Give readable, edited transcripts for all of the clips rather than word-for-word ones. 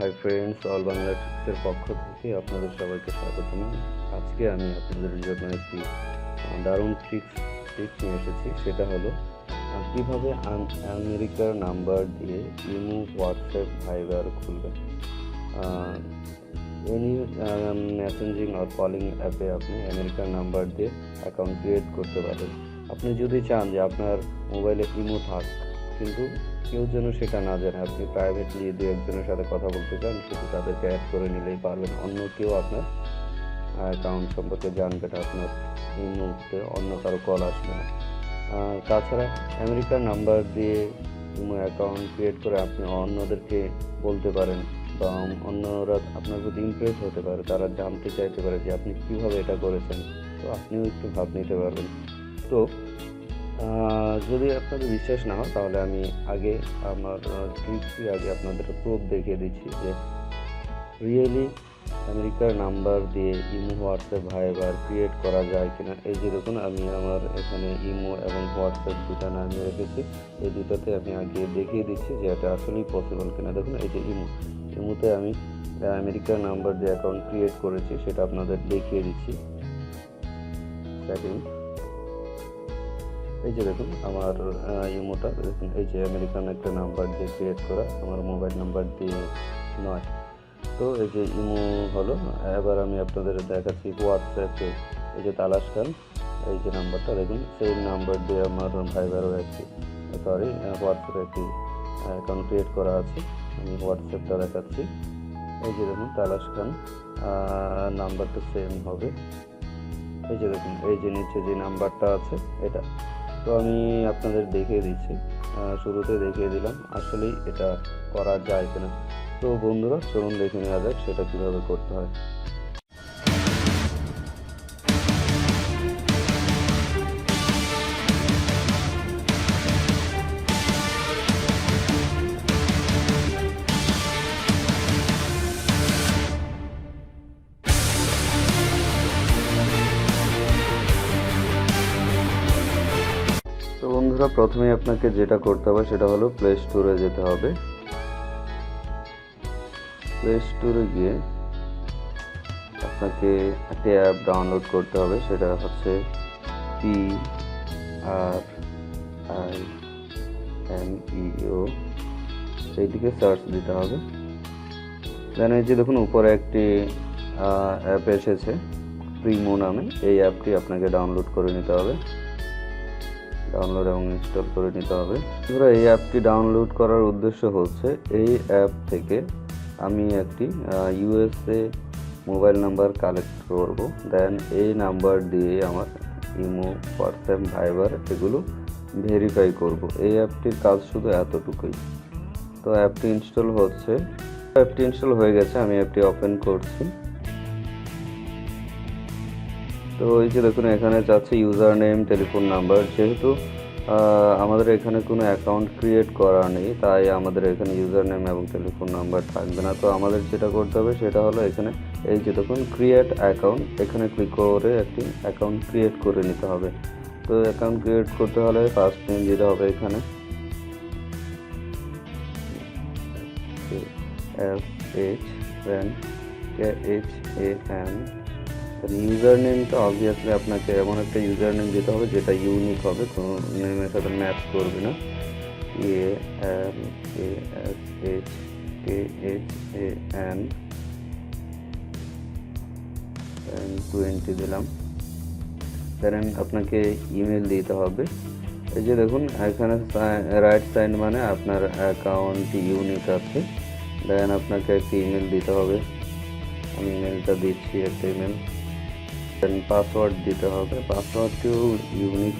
Hi friends, all Bangla ট্রিক্সের পক্ষ থেকে আপনাদের সবাইকে স্বাগতম। আজকে আমি আপনাদের জন্য একটি দারুণ ট্রিক্স নিয়ে এসেছি। সেটা হলো কীভাবে আমেরিকার নাম্বার দিয়ে ইমো, হোয়াটসঅ্যাপ, ভাইবার খুলবেন। এনি মেসেঞ্জিং আর কলিং অ্যাপে আপনি আমেরিকার নাম্বার দিয়ে অ্যাকাউন্ট ক্রিয়েট করতে পারেন। আপনি যদি চান যে আপনার মোবাইলে ইমো থাক, কিন্তু কেউ যেন সেটা না জানে, আপনি প্রাইভেটলি দু একজনের সাথে কথা বলতে চান, শুধু তাদেরকে অ্যাড করে নিলেই পারবেন। অন্য কেউ আপনার অ্যাকাউন্ট সম্পর্কে জানবে না, আপনার এই মুহূর্তে অন্য কারো কল আসবে না। তাছাড়া আমেরিকার নাম্বার দিয়ে ইমো অ্যাকাউন্ট ক্রিয়েট করে আপনি অন্যদেরকে বলতে পারেন, বা অন্যরা আপনার প্রতি ইমপ্রেস হতে পারে, তারা জানতে চাইতে পারে যে আপনি কীভাবে এটা করেছেন। তো আপনিও একটু ভাব নিতে পারবেন। তো যদি আপনাদের বিশ্বাস না হয়, তাহলে আমি আগে আমার ট্রিক্সটি আপনাদের প্রুফ দেখিয়ে দিচ্ছি যে রিয়েলি আমেরিকার নাম্বার দিয়ে ইমো, হোয়াটসঅ্যাপ, ভাইবার ক্রিয়েট করা যায় কিনা। এই যে দেখুন, আমি আমার এখানে ইমো এবং হোয়াটসঅ্যাপ দুটা নামিয়ে রেখেছি। এই দুটাতে আমি আগে দেখিয়ে দিচ্ছি যে এটা আসলেই পসিবল কিনা। দেখুন, এই যে ইমোতে আমি আমেরিকার নাম্বার দিয়ে অ্যাকাউন্ট ক্রিয়েট করেছি, সেটা আপনাদের দেখিয়ে দিচ্ছি। সেটিংস, এই যে দেখুন আমার ইমোটা দেখুন, এই যে আমেরিকান একটা নাম্বার দিয়ে ক্রিয়েট করা, আমার মোবাইল নাম্বার দিয়ে নয়। তো এই যে ইমো হলো। এবার আমি আপনাদের দেখাচ্ছি হোয়াটসঅ্যাপে। এই যে তালাশ খান, এই যে নাম্বারটা দেখুন, সেই নাম্বার দিয়ে আমার ভাইবারও একটি হোয়াটসঅ্যাপে একটি অ্যাকাউন্ট ক্রিয়েট করা আছে। আমি হোয়াটসঅ্যাপটা দেখাচ্ছি। এই যে দেখুন তালাশ খান, নাম্বারটা সেম হবে। এই যে দেখুন, এই যে নিচে যে নাম্বারটা আছে এটা। তো আমি আপনাদের দেখিয়ে দিচ্ছি, শুরুতে দেখিয়ে দিলাম আসলেই এটা করা যায় কিনা। তো বন্ধুরা, চলুন দেখে নেওয়া যাক সেটা কীভাবে করতে হয়। তো বন্ধুরা, প্রথমে আপনাকে যেটা করতে হবে সেটা হলো প্লে স্টোরে যেতে হবে। প্লে স্টোরে গিয়ে আপনাকে একটা অ্যাপ ডাউনলোড করতে হবে, সেটা হচ্ছে PRIMEO। সেইদিকে সার্চ দিতে হবে। দেন এই যে দেখুন, উপরে একটি অ্যাপ এসেছে প্রিমো নামে। এই অ্যাপটি আপনাকে ডাউনলোড করে নিতে হবে, ডাউনলোড এবং ইনস্টল করে নিতে হবে। এবার এই অ্যাপটি ডাউনলোড করার উদ্দেশ্য হচ্ছে, এই অ্যাপ থেকে আমি একটি USA মোবাইল নাম্বার কালেক্ট করব। দেন এই নাম্বার দিয়ে আমার ইমো, হোয়াটসঅ্যাপ, ভাইবার এগুলো ভেরিফাই করব। এই অ্যাপটির কাজ শুধু এতটুকুই। তো অ্যাপটি ইনস্টল হচ্ছে, অ্যাপটি ইনস্টল হয়ে গেছে। আমি অ্যাপটি ওপেন করছি। তো এই যে দেখুন, এখানে চাচ্ছে ইউজার নেম, টেলিফোন নাম্বার। যেহেতু আমাদের এখানে কোনো অ্যাকাউন্ট ক্রিয়েট করা নেই, তাই আমাদের এখানে ইউজার নেম এবং টেলিফোন নাম্বার থাকবে না। তো আমাদের যেটা করতে হবে সেটা হলো, এখানে এই যে দেখুন ক্রিয়েট অ্যাকাউন্ট, এখানে ক্লিক করে একটি অ্যাকাউন্ট ক্রিয়েট করে নিতে হবে। তো অ্যাকাউন্ট ক্রিয়েট করতে হলে ফার্স্ট নেম দিতে হবে এখানে, KHAN। ইউজার নেমটা অবভিয়াসলি আপনাকে এমন একটা ইউজার নেম দিতে হবে যেটা ইউনিক হবে, কোনো নেমের সাথে ম্যাচ করবে না। KALASHAN20 দিলাম। দেন আপনাকে ইমেল দিতে হবে। এই যে দেখুন, এখানে রাইট সাইড মানে আপনার অ্যাকাউন্ট ইউনিক আছে। দেন আপনাকে একটি ইমেল দিতে হবে। আমি ইমেলটা দিচ্ছি, একটা ইমেল। দেন পাসওয়ার্ড দিতে হবে। পাসওয়ার্ডটিও ইউনিক,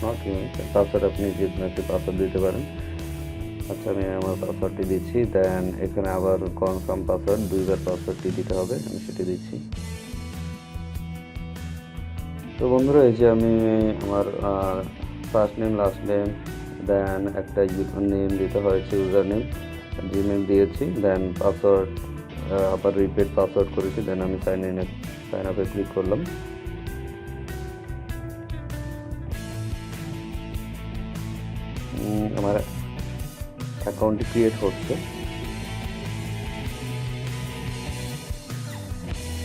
নট ইউনিক। পাসওয়ার্ড আপনি যে কোনো একটি পাসওয়ার্ড দিতে পারেন। আচ্ছা, আমি আমার পাসওয়ার্ডটি দিচ্ছি। দেন এখানে আবার কনফার্ম পাসওয়ার্ড, 2বার পাসওয়ার্ডটি দিতে হবে, আমি সেটি দিচ্ছি। তো বন্ধুরা, এই যে আমি আমার ফার্স্ট নেম, লাস্ট নেম, দেন একটা নেম দিতে হয়েছে, ইউজার নেম, জিমেল দিয়েছি। দেন পাসওয়ার্ড আবার রিপিট পাসওয়ার্ড করেছি। দেন আমি সাইন আপে ক্লিক করলাম। আমার অ্যাকাউন্টটি ক্রিয়েট হচ্ছে।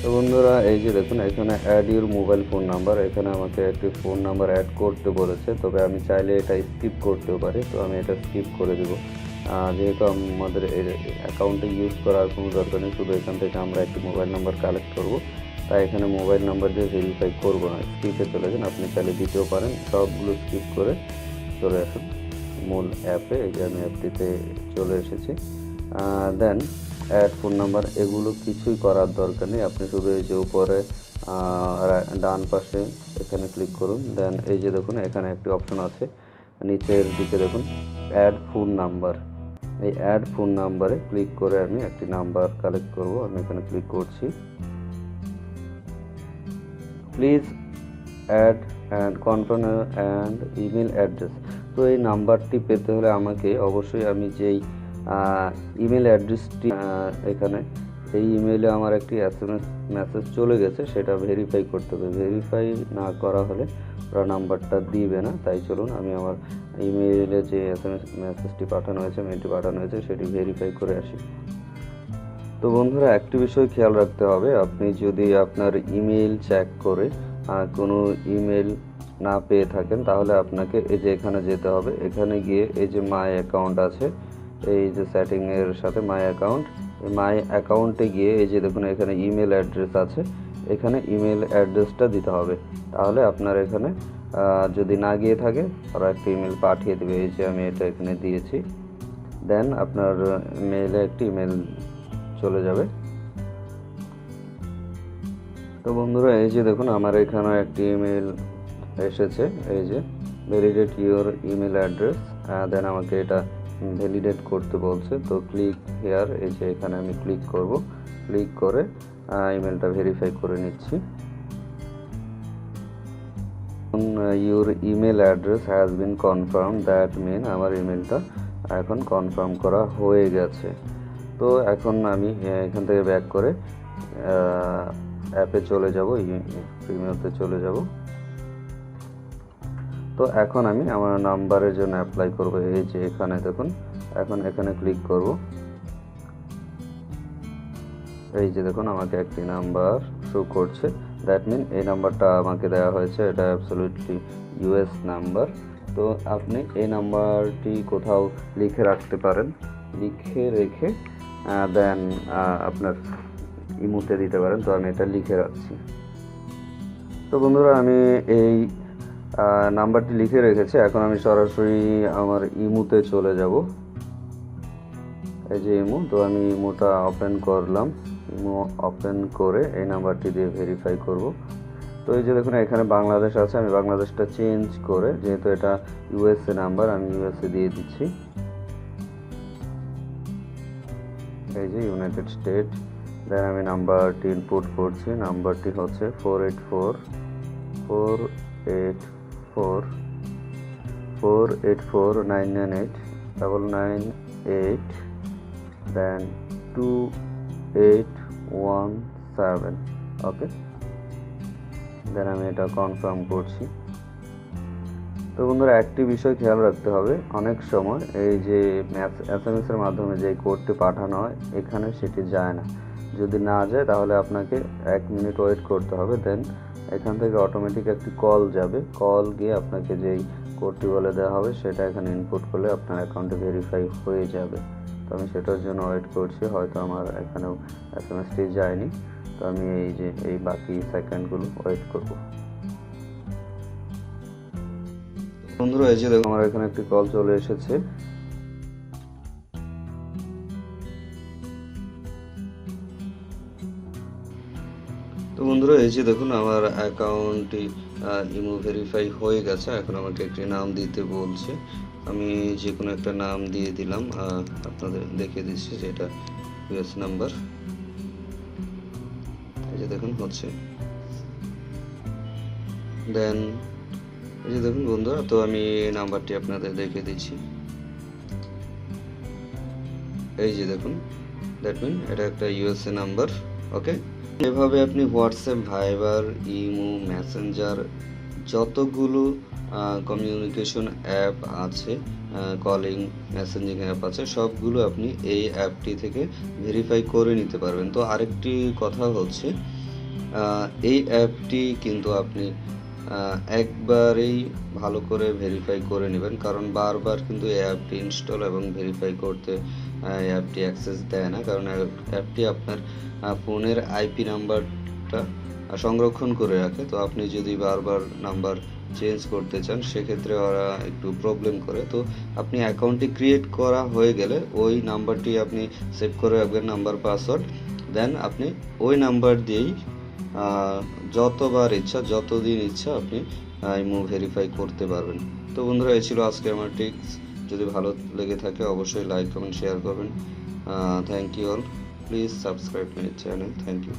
তো বন্ধুরা এই যে দেখুন এখানে add your mobile phone number, এখানে আমাকে একটি ফোন নাম্বার অ্যাড করতে বলেছে, তবে আমি চাইলে এটা স্কিপ করতেও পারি। তো আমি এটা স্কিপ করে দেবো, যেহেতু আমাদের অ্যাকাউন্টে ইউজ করার কোনো দরকার নেই, শুধু এখান থেকে আমরা একটি মোবাইল নাম্বার কালেক্ট করব, তাই এখানে মোবাইল নাম্বার দিয়ে ভেরিফাই করবো না। স্কিপে চলে যান, আপনি চাইলে দিতেও পারেন। সবগুলো স্কিপ করে চলে আসুন মূল অ্যাপে। এই যে আমি অ্যাপটিতে চলে এসেছি। দেন অ্যাড ফোন নাম্বার, এগুলো কিছুই করার দরকার নেই। আপনি শুধু এই যে উপরে ডান পাশে এখানে ক্লিক করুন। দেন এই যে দেখুন এখানে একটি অপশন আছে নিচের দিকে, দেখুন অ্যাড ফোন নাম্বার। এই অ্যাড ফোন নাম্বারে ক্লিক করে আমি একটি নাম্বার কালেক্ট করব। আমি এখানে ক্লিক করছি। Please add and confirm and email address. তো এই নাম্বারটি পেতে হলে আমাকে অবশ্যই আমি যেই ইমেল অ্যাড্রেসটি এখানে এই ইমেলে আমার একটি SMS মেসেজ চলে গেছে, সেটা ভেরিফাই করতে হবে। ভেরিফাই না করা হলে ওরা নাম্বারটা দিবে না। তাই চলুন আমি আমার ইমেইলে যে SMS মেসেজটি পাঠানো হয়েছে, মেলটি পাঠানো হয়েছে, সেটি ভেরিফাই করে আসি। তো বন্ধুরা একটি বিষয় খেয়াল রাখতে হবে, আপনি যদি আপনার ইমেইল চেক করে কোনো ইমেল না পেয়ে থাকেন, তাহলে আপনাকে এই যে এখানে যেতে হবে। এখানে গিয়ে এই যে মাই অ্যাকাউন্ট আছে, এই যে সেটিংয়ের সাথে মাই অ্যাকাউন্টে গিয়ে এই যে দেখুন এখানে ইমেল অ্যাড্রেস আছে, এখানে ইমেল অ্যাড্রেসটা দিতে হবে। তাহলে আপনার এখানে যদি না গিয়ে থাকে ওরা একটা ইমেল পাঠিয়ে দেবে। এই যে আমি এটা এখানে দিয়েছি। দেন আপনার মেইলে একটি ইমেল চলে যাবে। তো বন্ধুরা এই যে দেখুন আমার এখানে একটি ইমেল এসেছে, এই যে ভ্যালিডেট ইউর ইমেল অ্যাড্রেস। দেন আমাকে এটা ভ্যালিডেট করতে বলছে। তো ক্লিক হেয়ার, এই যে এখানে আমি ক্লিক করব। ক্লিক করে ইমেলটা ভেরিফাই করে নিচ্ছি। Your email address has been confirm, that mean আমার ইমেলটা এখন কনফার্ম করা হয়ে গেছে। তো এখন আমি এখান থেকে ব্যাক করে অ্যাপে চলে যাব, প্রিমিয়ামতে চলে যাব। তো এখন আমি আমার নাম্বারের জন্য অ্যাপ্লাই করব। এই যে এখানে দেখুন, এখন এখানে ক্লিক করব। এই যে দেখুন আমাকে একটি নাম্বার শো করছে, দ্যাট মিন এই নাম্বারটা আমাকে দেওয়া হয়েছে, এটা অ্যাবসলিউটলি US নাম্বার। তো আপনি এই নাম্বারটি কোথাও লিখে রাখতে পারেন, লিখে রেখে দেন আপনার ইমোতে দিতে পারেন। তো আমি এটা লিখে রাখছি। তো বন্ধুরা আমি এই নাম্বারটি লিখে রেখেছি। এখন আমি সরাসরি আমার ইমোতে চলে যাব। এই যে ইমো, তো আমি ইমোটা ওপেন করলাম। ইমো ওপেন করে এই নাম্বারটি দিয়ে ভেরিফাই করব। তো এই যে দেখুন এখানে বাংলাদেশ আছে, আমি বাংলাদেশটা চেঞ্জ করে, যেহেতু এটা USA নাম্বার, আমি USA দিয়ে দিচ্ছি। এই যে ইউনাইটেড স্টেট। দেন আমি নাম্বারটি ইনপুট করছি। নাম্বারটি হচ্ছে 484,998,998 দেন 2817। ওকে, দেন আমি এটা কনফার্ম করছি। তো বন্ধুরা একটি বিষয় খেয়াল রাখতে হবে, অনেক সময় এই যে SMS এর মাধ্যমে যে কোডটি পাঠানো হয় এখানে সেটি যায় না। যদি না যায় তাহলে আপনাকে 1 মিনিট ওয়েট করতে হবে। দেন এখান থেকে অটোমেটিক একটি কল যাবে, কল গিয়ে আপনাকে যেই কোডটি বলে দেওয়া হবে সেটা এখানে ইনপুট করলে আপনার অ্যাকাউন্টে ভেরিফাই হয়ে যাবে। তো আমি সেটার জন্য ওয়েট করছি, হয়তো আমার এখানেও SMS-টি যায়নি। তো আমি এই বাকি সেকেন্ডগুলো ওয়েট করব। বন্ধুরা এই যে দেখো আমার এখানে একটি কল চলে এসেছে। তো বন্ধুরা এই যে দেখুন আমার অ্যাকাউন্টটি ইমো ভেরিফাই হয়ে গেছে। এখন আমাকে একটি নাম দিতে বলছে, আমি যে কোনো একটা নাম দিয়ে দিলাম। আপনাদের দেখিয়ে দিচ্ছি যে এটা US নাম্বার। এই যে দেখুন হচ্ছে। দেন এই যে দেখুন বন্ধুরা, তো আমি নাম্বারটি আপনাদের দেখিয়ে দিচ্ছি। এই যে দেখুন, দ্যাট মিন এটা একটা USA নাম্বার। ওকে, এভাবে আপনি হোয়াটসঅ্যাপ, ভাইবার, ইমো, মেসেঞ্জার যতগুলো কমিউনিকেশন অ্যাপ আছে, কলিং, মেসেঞ্জিং অ্যাপ আছে, সবগুলো আপনি এই অ্যাপটি থেকে ভেরিফাই করে নিতে পারবেন। তো আরেকটি কথা হচ্ছে, এই অ্যাপটি কিন্তু আপনি একবারেই ভালো করে ভেরিফাই করে নেবেন, কারণ বারবার কিন্তু এই অ্যাপটি ইনস্টল এবং ভেরিফাই করতে এই অ্যাপটি অ্যাক্সেস দেয় না, কারণ অ্যাপটি আপনার ফোনের আইপি নাম্বারটা সংরক্ষণ করে রাখে। তো আপনি যদি বারবার নাম্বার চেঞ্জ করতে চান সেক্ষেত্রে ওরা একটু প্রবলেম করে। তো আপনি অ্যাকাউন্টটি ক্রিয়েট করা হয়ে গেলে ওই নাম্বারটি আপনি সেভ করে রাখবেন, নাম্বার পাসওয়ার্ড, দেন আপনি ওই নাম্বার দিয়েই যতবার ইচ্ছা যতদিন ইচ্ছা আপনি ইমো ভেরিফাই করতে পারবেন। তো বন্ধুরা, এই ছিল আজকে আমার টিপস। যদি ভালো লেগে থাকে অবশ্যই লাইক কমেন্ট শেয়ার করবেন। Thank you all, please subscribe my channel. Thank you.